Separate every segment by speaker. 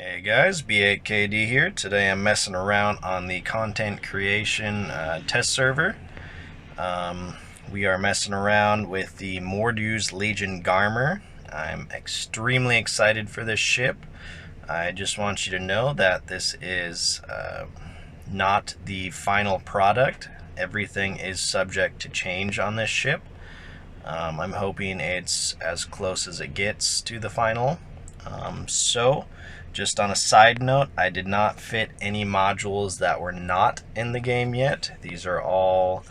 Speaker 1: Hey guys, B8KD here. Today I'm messing around on the content creation test server. We are messing around with the Mordu's Legion Garmur. I'm extremely excited for this ship. I just want you to know that this is not the final product. Everything is subject to change on this ship. I'm hoping it's as close as it gets to the final. Just on a side note, I did not fit any modules that were not in the game yet. These are all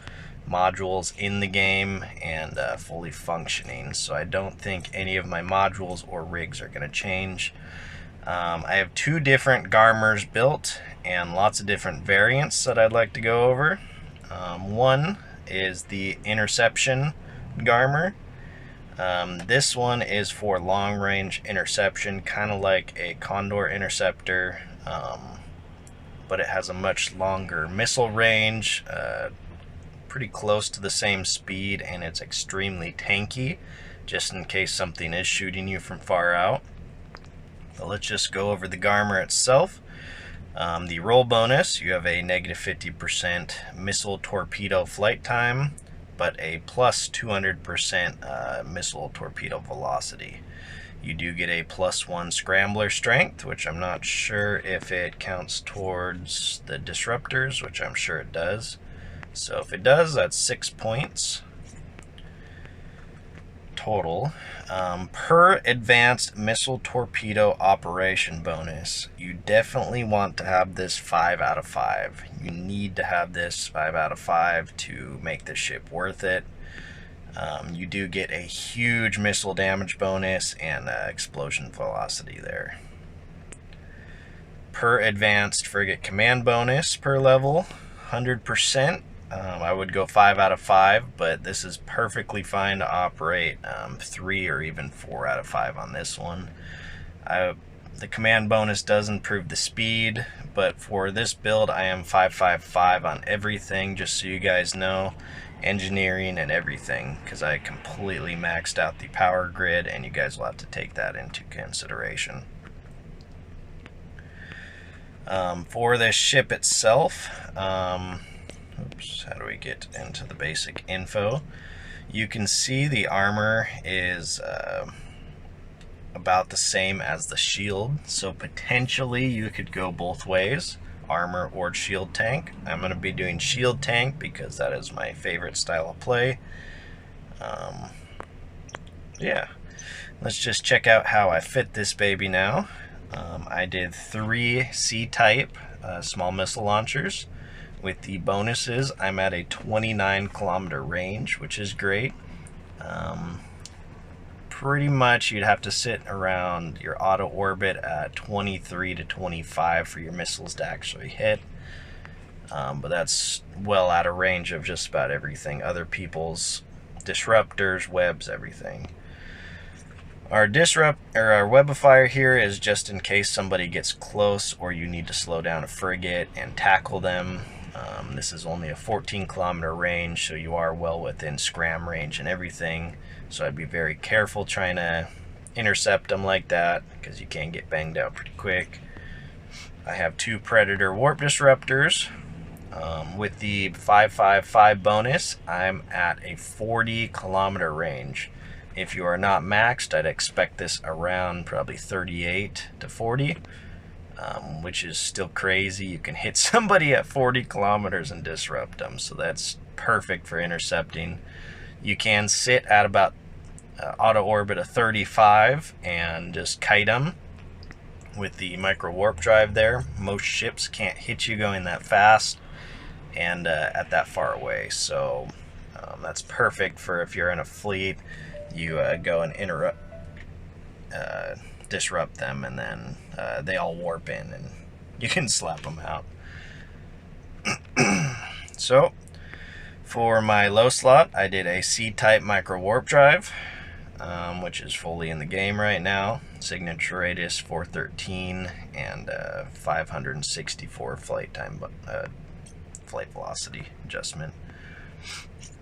Speaker 1: modules in the game and fully functioning, so I don't think any of my modules or rigs are going to change. I have two different Garmurs built and lots of different variants that I'd like to go over. One is the Interception Garmur. This one is for long-range interception, kind of like a Condor Interceptor, but it has a much longer missile range, pretty close to the same speed, and it's extremely tanky, just in case something is shooting you from far out. So let's just go over the Garmur itself. The roll bonus, you have a negative 50% missile torpedo flight time, but a plus 200% missile torpedo velocity. You do get a +1 scrambler strength, which I'm not sure if it counts towards the disruptors, which I'm sure it does. So if it does, that's 6 points total. Per advanced missile torpedo operation bonus, you definitely want to have this 5 out of 5. You need to have this 5 out of 5 to make the ship worth it. You do get a huge missile damage bonus and explosion velocity there. Per advanced frigate command bonus per level, 100%. I would go 5 out of 5, but this is perfectly fine to operate 3 or even 4 out of 5 on this one. The command bonus does improve the speed, but for this build I am 555 on everything, just so you guys know, engineering and everything, because I completely maxed out the power grid, and you guys will have to take that into consideration. For this ship itself, oops, how do we get into the basic info? You can see the armor is about the same as the shield, so potentially you could go both ways, armor or shield tank. I'm going to be doing shield tank because that is my favorite style of play. Yeah, let's just check out how I fit this baby now. I did 3 C-type small missile launchers. With the bonuses, I'm at a 29-kilometer range, which is great. Pretty much you'd have to sit around your auto orbit at 23 to 25 for your missiles to actually hit. But that's well out of range of just about everything. Other people's disruptors, webs, everything. Our web of fire here is just in case somebody gets close or you need to slow down a frigate and tackle them. This is only a 14-kilometer range, so you are well within scram range and everything. So I'd be very careful trying to intercept them like that, because you can get banged out pretty quick. I have 2 Predator warp disruptors. With the 555 bonus, I'm at a 40-kilometer range. If you are not maxed, I'd expect this around probably 38 to 40. Which is still crazy. You can hit somebody at 40 kilometers and disrupt them, so that's perfect for intercepting. You can sit at about auto orbit of 35 and just kite them with the micro warp drive there. Most ships can't hit you going that fast and at that far away, so that's perfect for if you're in a fleet. You go and disrupt them, and then they all warp in and you can slap them out. So for my low slot, I did a C-type micro warp drive, which is fully in the game right now. Signature radius 413 and 564 flight time, flight velocity adjustment.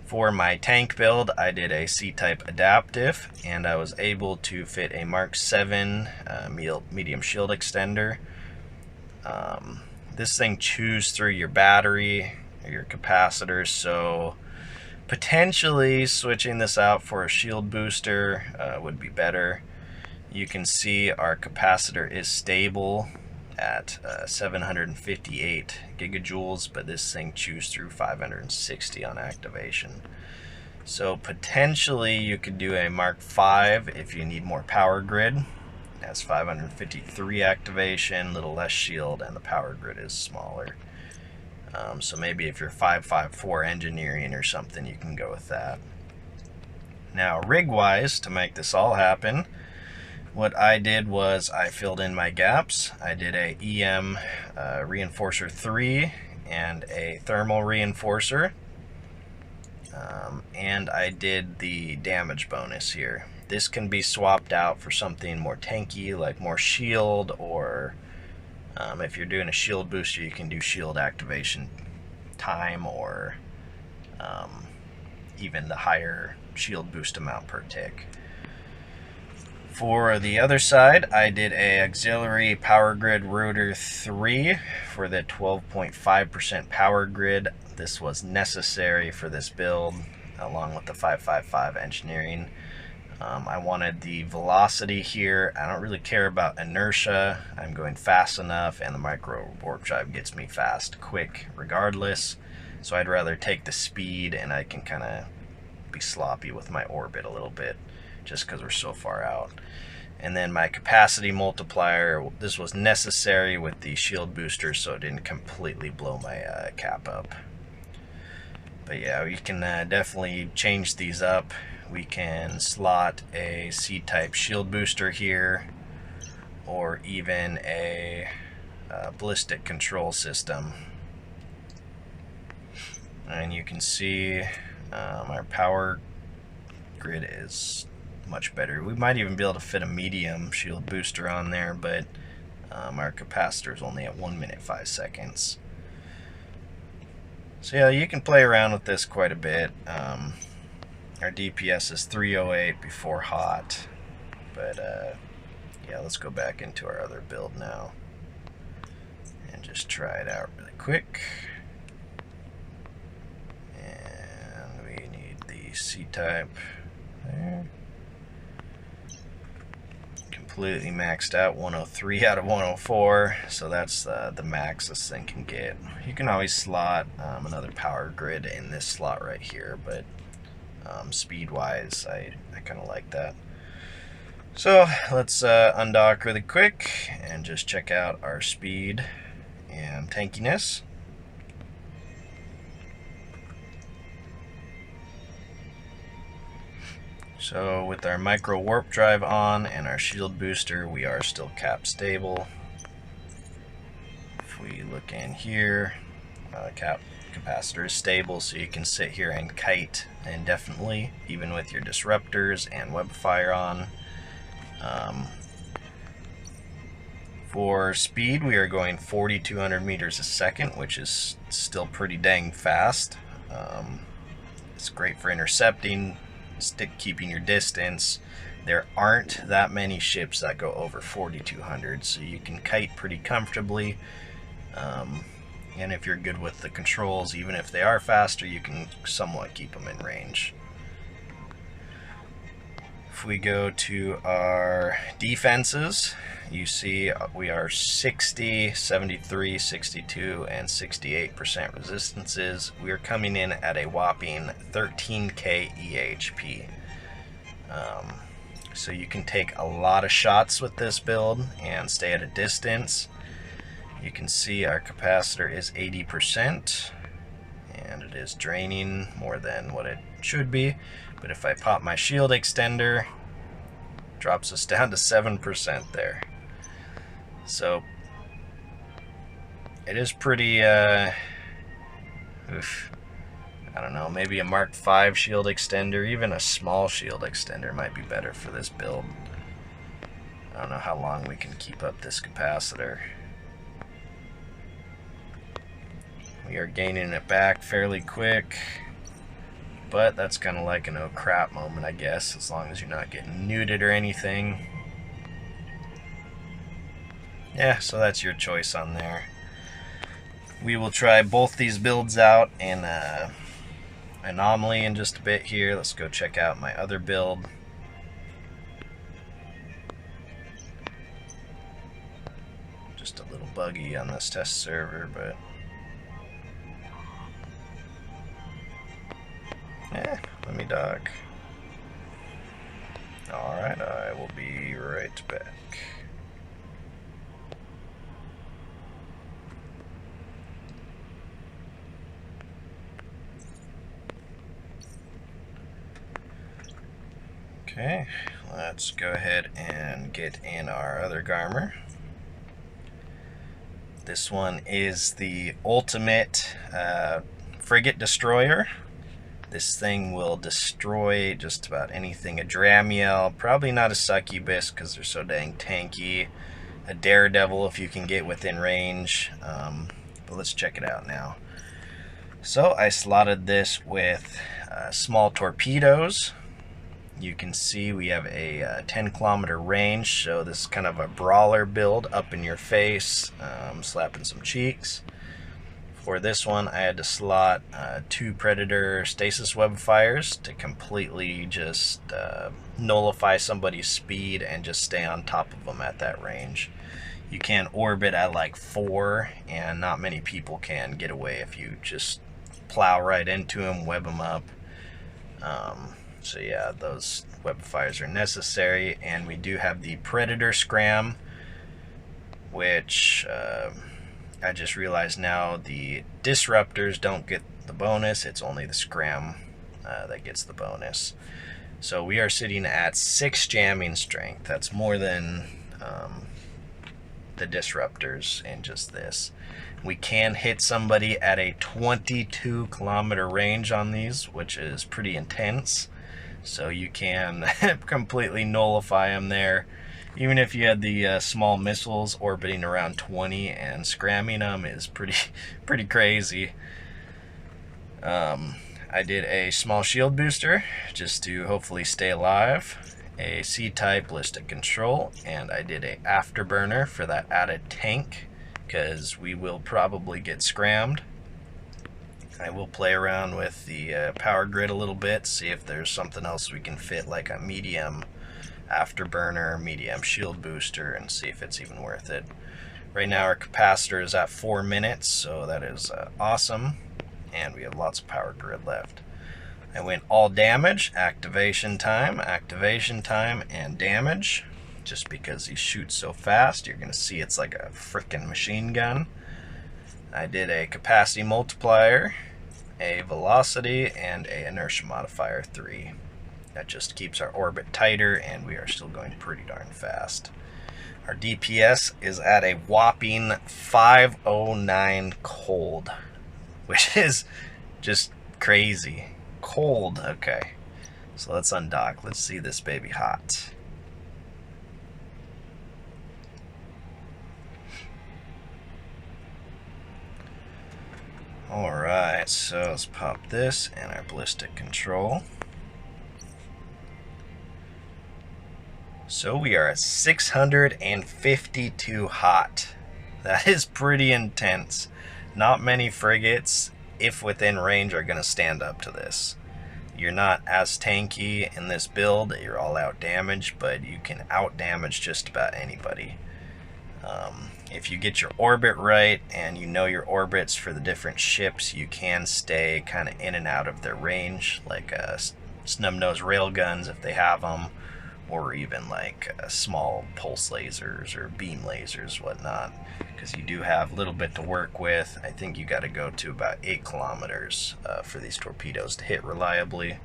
Speaker 1: For my tank build, I did a C-type adaptive, and I was able to fit a Mark 7 medium shield extender. This thing chews through your battery or your capacitors, so potentially switching this out for a shield booster would be better. You can see our capacitor is stable at 758 gigajoules, but this thing chews through 560 on activation. So potentially you could do a Mark 5 if you need more power grid. It has 553 activation, a little less shield, and the power grid is smaller. So maybe if you're 554 engineering or something, you can go with that. Now, rig-wise, to make this all happen, what I did was I filled in my gaps. I did a EM reinforcer 3 and a thermal reinforcer. And I did the damage bonus here. This can be swapped out for something more tanky, like more shield, or if you're doing a shield booster, you can do shield activation time, or even the higher shield boost amount per tick. For the other side, I did a auxiliary power grid rotor 3 for the 12.5% power grid. This was necessary for this build, along with the 555 engineering. I wanted the velocity here. I don't really care about inertia. I'm going fast enough, and the micro warp drive gets me fast, quick, regardless. So I'd rather take the speed, and I can kind of be sloppy with my orbit a little bit, just because we're so far out. And then my capacity multiplier, this was necessary with the shield booster, so it didn't completely blow my cap up. But yeah, you can definitely change these up. We can slot a C-type shield booster here, or even a ballistic control system. And you can see our power grid is much better. We might even be able to fit a medium shield booster on there, but our capacitor is only at 1 minute 5 seconds. So yeah, you can play around with this quite a bit. Our DPS is 308 before hot, but yeah, let's go back into our other build now and just try it out really quick. And we need the C-type there. Completely maxed out, 103 out of 104, so that's the max this thing can get. You can always slot another power grid in this slot right here, but speed wise I kind of like that. So let's undock really quick and just check out our speed and tankiness. So with our micro warp drive on and our shield booster, we are still cap stable. If we look in here, capacitor is stable, so you can sit here and kite indefinitely, even with your disruptors and web fire on. For speed, we are going 4,200 meters a second, which is still pretty dang fast. It's great for intercepting, keeping your distance. There aren't that many ships that go over 4,200, so you can kite pretty comfortably. And if you're good with the controls, even if they are faster, you can somewhat keep them in range. If we go to our defenses, you see we are 60, 73, 62, and 68% resistances. We are coming in at a whopping 13k EHP. So you can take a lot of shots with this build and stay at a distance. You can see our capacitor is 80%, and it is draining more than what it should be. But if I pop my shield extender, drops us down to 7% there. So it is pretty, I don't know, maybe a Mark 5 shield extender, even a small shield extender might be better for this build. I don't know how long we can keep up this capacitor. We are gaining it back fairly quick. But that's kind of like an oh crap moment, I guess, as long as you're not getting nuded or anything. Yeah, so that's your choice on there. We will try both these builds out in Anomaly in just a bit here. Let's go check out my other build. Just a little buggy on this test server, but let me dock. Alright, I will be right back. Okay, let's go ahead and get in our other Garmur. This one is the ultimate frigate destroyer. This thing will destroy just about anything. A Dramiel, probably not a succubus because they're so dang tanky. A daredevil if you can get within range. But let's check it out now. So I slotted this with small torpedoes. You can see we have a 10-kilometer range, so this is kind of a brawler build, up in your face, slapping some cheeks. For this one, I had to slot 2 Predator stasis web fires to completely just nullify somebody's speed and just stay on top of them at that range. You can orbit at like 4, and not many people can get away if you just plow right into them, web them up. So yeah, those web fires are necessary, and we do have the Predator Scram, which I just realized now the Disruptors don't get the bonus, it's only the Scram that gets the bonus. So we are sitting at 6 jamming strength. That's more than the Disruptors in just this. We can hit somebody at a 22-kilometer range on these, which is pretty intense. So you can completely nullify them there. Even if you had the small missiles orbiting around 20 and scramming them is pretty crazy. I did a small shield booster just to hopefully stay alive. A C-type ballistic control, and I did a afterburner for that added tank because we will probably get scrammed. I will play around with the power grid a little bit, see if there's something else we can fit, like a medium afterburner, medium shield booster, and see if it's even worth it. Right now our capacitor is at 4 minutes, so that is awesome, and we have lots of power grid left. I went all damage, activation time, and damage, just because he shoots so fast. You're going to see it's like a frickin' machine gun. I did a capacity multiplier, a velocity, and a inertia modifier 3. That just keeps our orbit tighter, and we are still going pretty darn fast. Our DPS is at a whopping 509 cold, which is just crazy. Cold, okay. So let's undock. Let's see this baby hot. Alright, so let's pop this and our ballistic control. So we are at 652 hot. That is pretty intense. Not many frigates, if within range, are going to stand up to this. You're not as tanky in this build, you're all out damage, but you can out damage just about anybody. If you get your orbit right and you know your orbits for the different ships, you can stay kind of in and out of their range, like snub-nosed railguns if they have them, or even like small pulse lasers or beam lasers, whatnot, because you do have a little bit to work with. I think you got to go to about 8 kilometers for these torpedoes to hit reliably.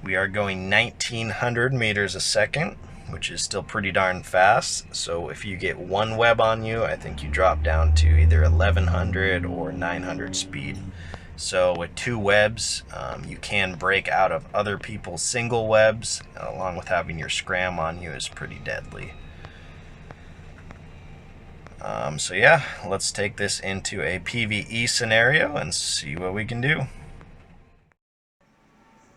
Speaker 1: We are going 1900 meters a second, which is still pretty darn fast. So if you get 1 web on you, I think you drop down to either 1100 or 900 speed. So with 2 webs, you can break out of other people's single webs, along with having your scram on you is pretty deadly. So yeah, let's take this into a PvE scenario and see what we can do.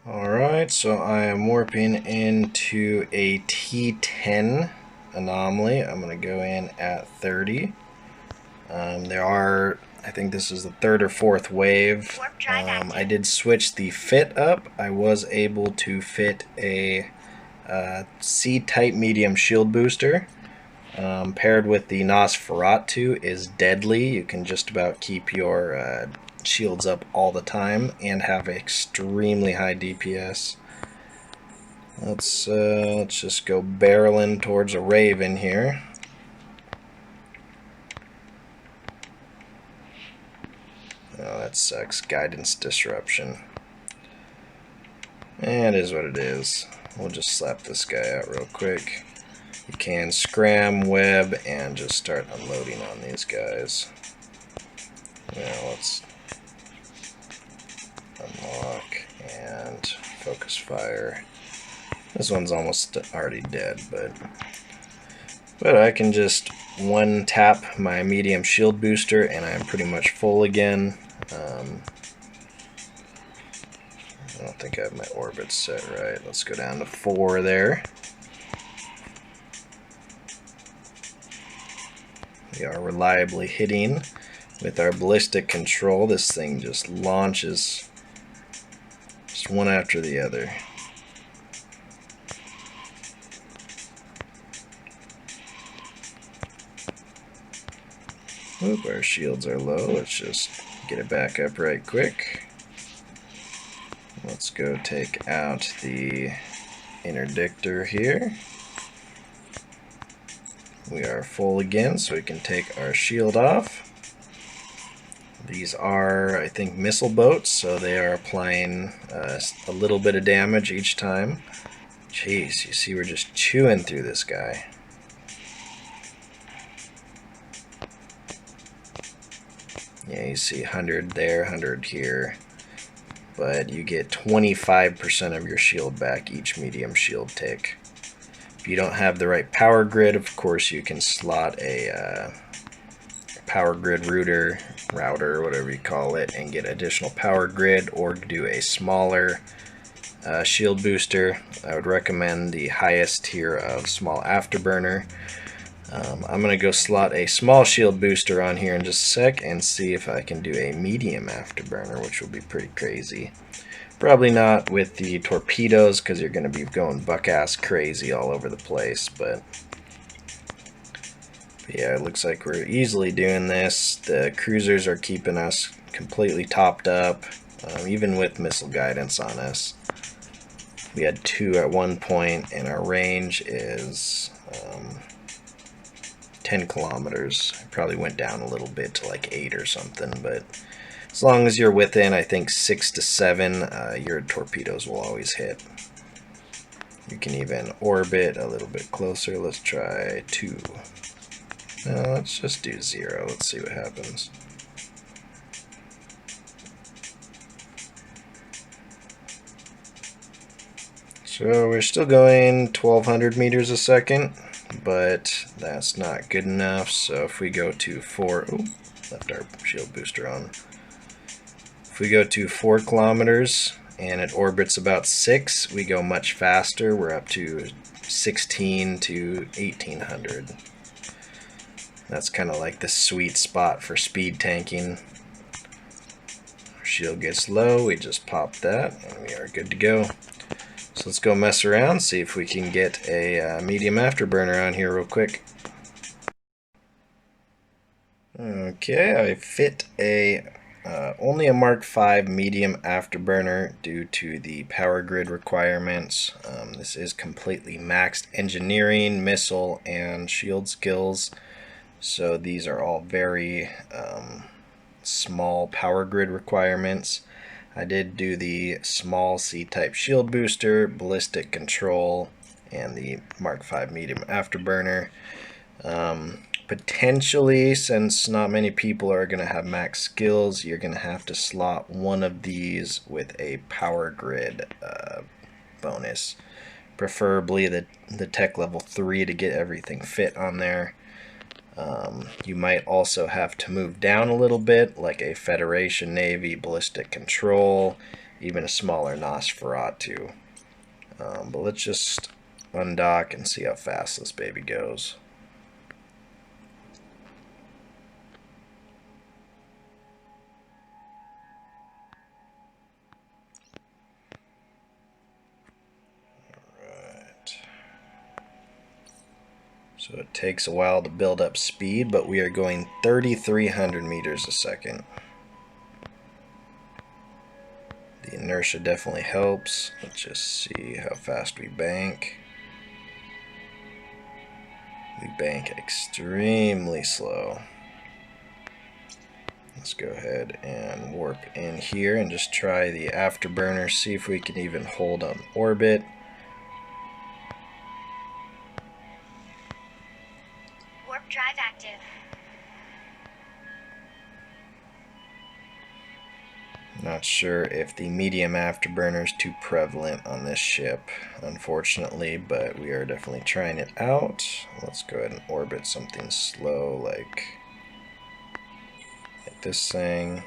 Speaker 1: Alright, so I am warping into a T10 anomaly. I'm going to go in at 30. There are, I think this is the third or fourth wave. I did switch the fit up. I was able to fit a C-type medium shield booster. Paired with the Nosferatu is deadly. You can just about keep your shields up all the time and have extremely high DPS. Let's just go barreling towards a Raven here. Oh, that sucks. Guidance disruption. And it is what it is. We'll just slap this guy out real quick. You can scram, web, and just start unloading on these guys. Now let's unlock and focus fire. This one's almost already dead, but I can just one tap my medium shield booster and I'm pretty much full again. I don't think I have my orbit set right. Let's go down to 4 there. We are reliably hitting with our ballistic control. This thing just launches just one after the other. Oop, our shields are low. Let's just get it back up right quick. Let's go take out the interdictor here. We are full again, so we can take our shield off. These are, I think, missile boats, so they are applying a little bit of damage each time. Jeez, you see we're just chewing through this guy. Yeah, you see 100 there, 100 here. But you get 25% of your shield back each medium shield tick. If you don't have the right power grid, of course you can slot a power grid router, whatever you call it, and get additional power grid, or do a smaller shield booster. I would recommend the highest tier of small afterburner. I'm going to go slot a small shield booster on here in just a sec and see if I can do a medium afterburner, which will be pretty crazy. Probably not with the torpedoes because you're going to be going buck-ass crazy all over the place, but yeah, it looks like we're easily doing this. The cruisers are keeping us completely topped up, even with missile guidance on us. We had 2 at one point, and our range is 10 kilometers. It probably went down a little bit to like 8 or something, but as long as you're within, I think, 6 to 7, your torpedoes will always hit. You can even orbit a little bit closer. Let's try 2. Let's just do 0. Let's see what happens. So we're still going 1200 meters a second, but that's not good enough. So if we go to 4, left our shield booster on. If we go to 4 kilometers and it orbits about 6, we go much faster. We're up to 16 to 1800. That's kind of like the sweet spot for speed tanking. Our shield gets low, we just pop that, and we are good to go. So let's go mess around, see if we can get a medium afterburner on here real quick. Okay, I fit only a Mark V medium afterburner due to the power grid requirements. This is completely maxed engineering, missile, and shield skills. So these are all very small power grid requirements. I did do the small C-type shield booster, ballistic control, and the Mark V medium afterburner. Potentially, since not many people are going to have max skills, you're going to have to slot one of these with a power grid bonus. Preferably the tech level 3 to get everything fit on there. You might also have to move down a little bit, like a Federation Navy ballistic control. even a smaller Nosferatu. But let's just undock and see how fast this baby goes. So it takes a while to build up speed, but we are going 3,300 meters a second. The inertia definitely helps. Let's just see how fast we bank. We bank extremely slow. Let's go ahead and warp in here and just try the afterburner, see if we can even hold on orbit.
Speaker 2: Drive active.
Speaker 1: Not sure if the medium afterburner is too prevalent on this ship, unfortunately, but we are definitely trying it out. Let's go ahead and orbit something slow like this thing.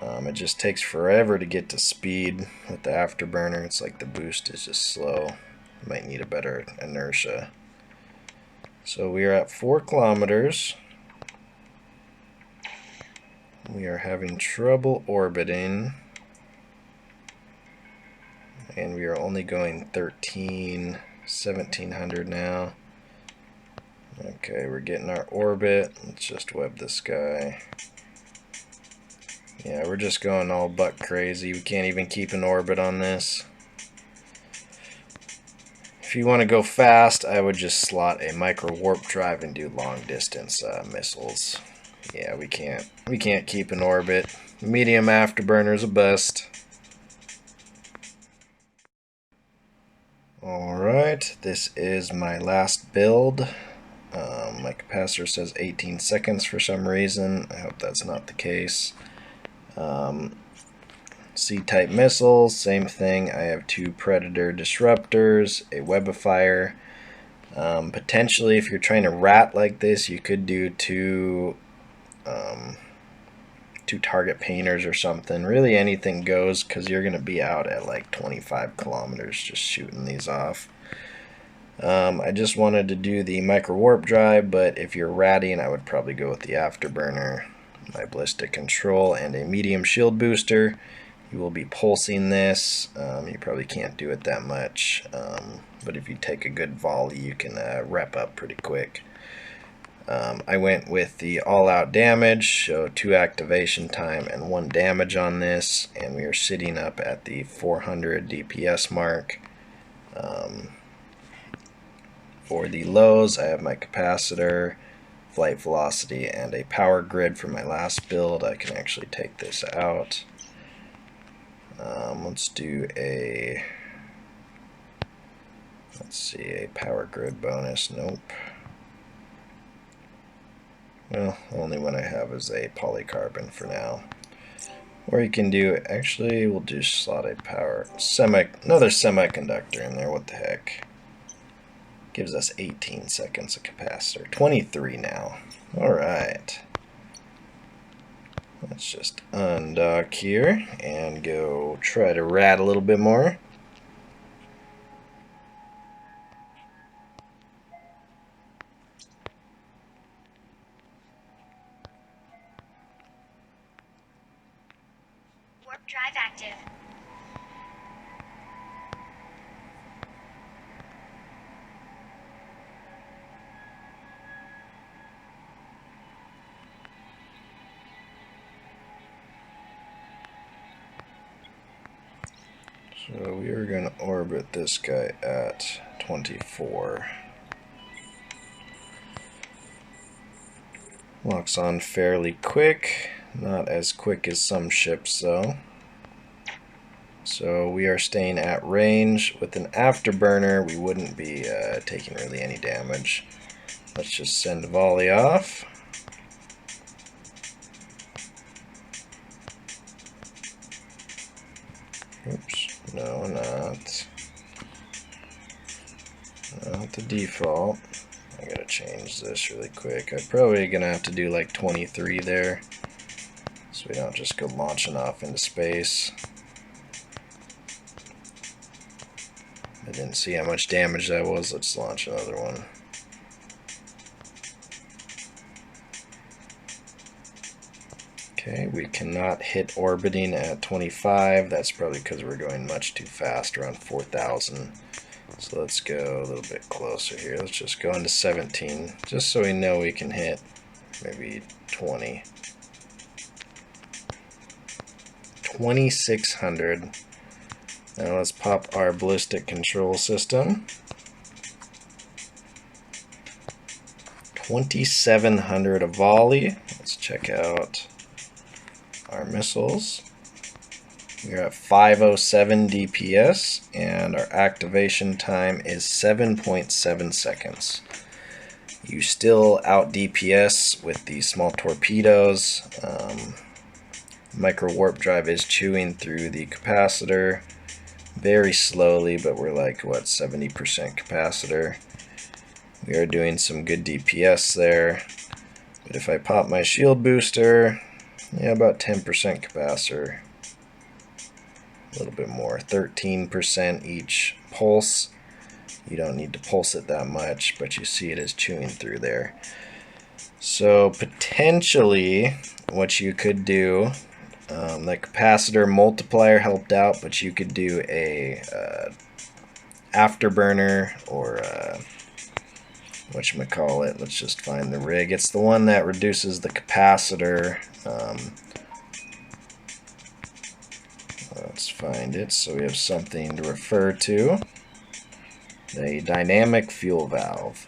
Speaker 1: It just takes forever to get to speed with the afterburner. It's like the boost is just slow. Might need a better inertia. So we are at 4 kilometers. We are having trouble orbiting. And we are only going 1,700 now. Okay, we're getting our orbit. Let's just web this guy. Yeah, we're just going all buck crazy. We can't even keep an orbit on this. If you want to go fast, I would just slot a micro warp drive and do long distance missiles. Yeah, we can't keep an orbit. Medium afterburner's a bust. Alright, this is my last build. My capacitor says 18 seconds for some reason. I hope that's not the case. C-type missiles, same thing. I have 2 Predator disruptors, a webifier. Potentially, if you're trying to rat like this, you could do 2 target painters or something. Really anything goes, because you're going to be out at like 25 kilometers just shooting these off. I just wanted to do the micro warp drive, but if you're ratting, I would probably go with the afterburner, my ballistic control, and a medium shield booster. You will be pulsing this. You probably can't do it that much, but if you take a good volley, you can rep up pretty quick. I went with the all-out damage, so 2 activation time and 1 damage on this, and we are sitting up at the 400 DPS mark. For the lows, I have my capacitor, flight velocity, and a power grid for my last build. I can actually take this out. Let's do a, a power grid bonus. Nope. Well, the only one I have is a polycarbon for now. Or you can do, actually, we'll do slot a another semiconductor in there. What the heck? Gives us 18 seconds of capacitor. 23 now. Alright. Let's just undock here and go try to rat a little bit more.
Speaker 2: Warp drive active.
Speaker 1: So we are going to orbit this guy at 24. Locks on fairly quick, not as quick as some ships though. So we are staying at range. With an afterburner, we wouldn't be taking really any damage. Let's just send volley off. Oops. No, not the default. I gotta change this really quick. I'm probably gonna have to do like 23 there. so we don't just go launching off into space. I didn't see how much damage that was. Let's launch another one. Okay, we cannot hit orbiting at 25. That's probably because we're going much too fast, around 4,000. So let's go a little bit closer here. Let's just go into 17, just so we know we can hit maybe 20. 2,600. Now let's pop our ballistic control system. 2,700 a volley. Let's check out our missiles. We're at 507 DPS, and our activation time is 7.7 seconds. You still out DPS with the small torpedoes. Micro warp drive is chewing through the capacitor very slowly, but we're like, what, 70% capacitor. We are doing some good DPS there. But if I pop my shield booster, yeah, about 10% capacitor. A little bit more, 13% each pulse. You don't need to pulse it that much, but you see it is chewing through there. So potentially what you could do, the capacitor multiplier helped out, but you could do a afterburner or whatchamacallit. Let's just find the rig. It's the one that reduces the capacitor. Let's find it so we have something to refer to. The dynamic fuel valve.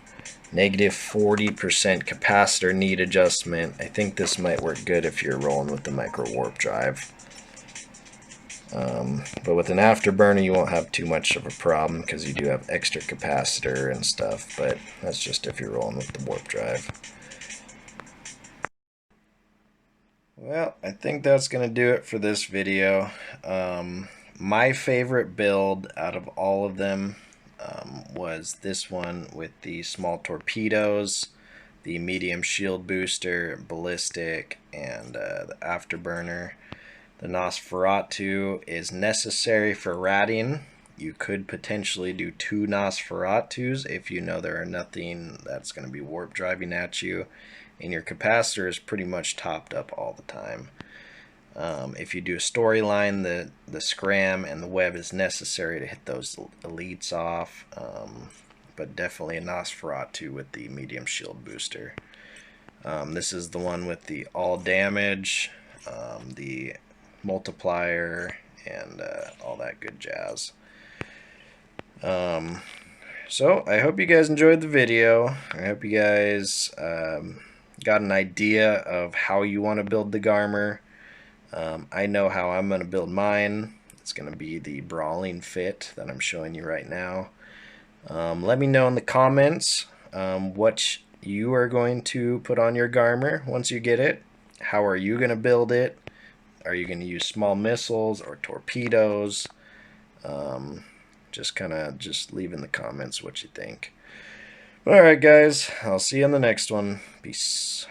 Speaker 1: Negative 40% capacitor need adjustment. I think this might work good if you're rolling with the micro warp drive. But with an afterburner you won't have too much of a problem because you do have extra capacitor and stuff, but that's just if you're rolling with the warp drive. Well, I think that's going to do it for this video. My favorite build out of all of them was this one with the small torpedoes, the medium shield booster, ballistic, and the afterburner. The Nosferatu is necessary for ratting. You could potentially do 2 Nosferatus if you know there are nothing that's going to be warp driving at you, and your capacitor is pretty much topped up all the time. If you do a storyline, the scram and the web is necessary to hit those elites off, but definitely a Nosferatu with the medium shield booster. This is the one with the all damage, the multiplier, and all that good jazz. So I hope you guys enjoyed the video. I hope you guys got an idea of how you want to build the Garmur. I know how I'm going to build mine. It's going to be the brawling fit that I'm showing you right now. Let me know in the comments what you are going to put on your Garmur once you get it. How are you going to build it? Are you going to use small missiles or torpedoes? Just leave in the comments what you think. Alright guys, I'll see you on the next one. Peace.